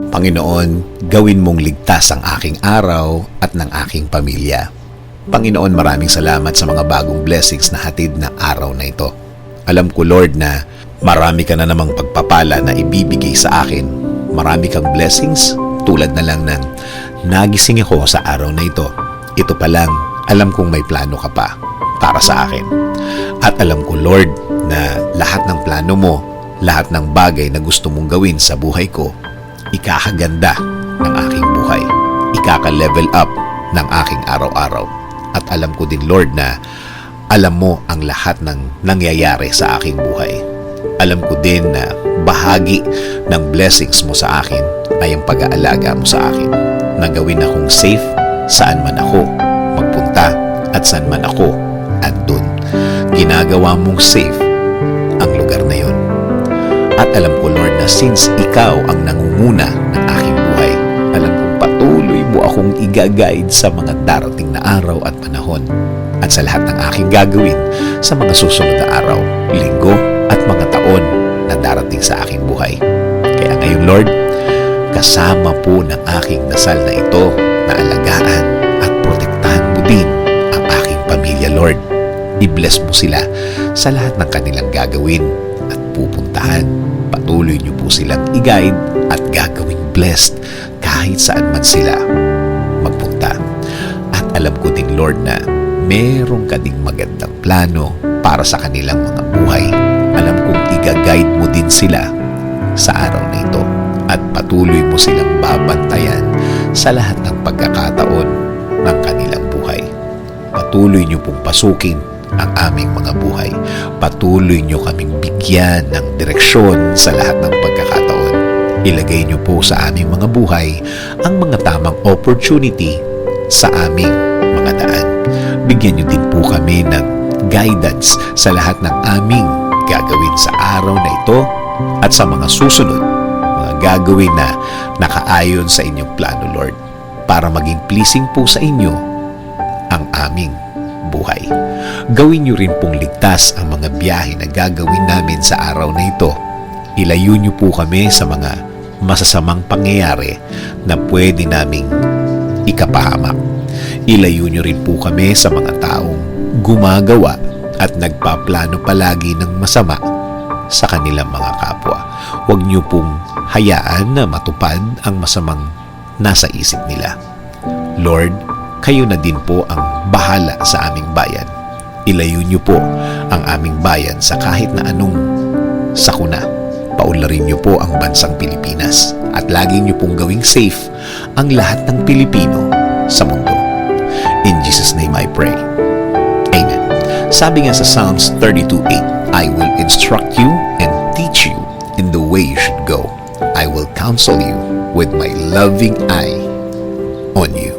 Panginoon, gawin mong ligtas ang aking araw at ng aking pamilya. Panginoon, maraming salamat sa mga bagong blessings na hatid na araw na ito. Alam ko, Lord, na marami ka na namang pagpapala na ibibigay sa akin. Marami kang blessings tulad na lang ng nagising ako sa araw na ito. Ito pa lang, alam kong may plano ka pa para sa akin. At alam ko, Lord, na lahat ng plano mo, lahat ng bagay na gusto mong gawin sa buhay ko, ikakaganda ng aking buhay. Ikaka-level up ng aking araw-araw. At alam ko din, Lord, na alam mo ang lahat ng nangyayari sa aking buhay. Alam ko din na bahagi ng blessings mo sa akin ay ang pag-aalaga mo sa akin. Na gawin akong safe saan man ako magpunta at saan man ako andun. Ginagawa mong safe ang lugar na yun. At alam ko, Lord, na since ikaw ang nangunguna ng aking buhay, alam kong patuloy mo akong i-guide sa mga darating na araw at panahon at sa lahat ng aking gagawin sa mga susunod na araw, linggo at mga taon na darating sa aking buhay. Kaya ngayon, Lord, kasama po ng aking dasal na ito na alagaan at protektahan mo din ang aking pamilya, Lord. I-bless mo sila sa lahat ng kanilang gagawin at pupuntahan. Patuloy niyo po silang i-guide at gagawing blessed kahit saan man sila magpunta. At alam ko din, Lord, na meron ka ding magandang plano para sa kanilang mga buhay. Alam kong i-guide mo din sila sa araw na ito at patuloy mo silang babantayan sa lahat ng pagkakataon ng kanilang buhay. Patuloy niyo pong pasukin ang aming mga buhay. Patuloy niyo kaming bigyan ng direksyon sa lahat ng pagkakataon. Ilagay niyo po sa aming mga buhay ang mga tamang opportunity sa aming mga daan. Bigyan niyo din po kami ng guidance sa lahat ng aming gagawin sa araw na ito at sa mga susunod, mga gagawin na nakaayon sa inyong plano, Lord, para maging pleasing po sa inyo ang aming buhay. Gawin niyo rin pong ligtas ang mga biyahe na gagawin namin sa araw na ito. Ilayo niyo po kami sa mga masasamang pangyayari na pwede naming ikapahamak. Ilayo niyo rin po kami sa mga taong gumagawa at nagpaplano palagi ng masama sa kanilang mga kapwa. Huwag niyo pong hayaan na matupad ang masamang nasa isip nila. Lord, kayo na din po ang bahala sa aming bayan. Ilayo niyo po ang aming bayan sa kahit na anong sakuna. Paunlarin niyo po ang bansang Pilipinas at lagi niyo pong gawing safe ang lahat ng Pilipino sa mundo. In Jesus' name I pray. Amen. Sabi nga sa Psalms 32:8, I will instruct you and teach you in the way you should go. I will counsel you with my loving eye on you.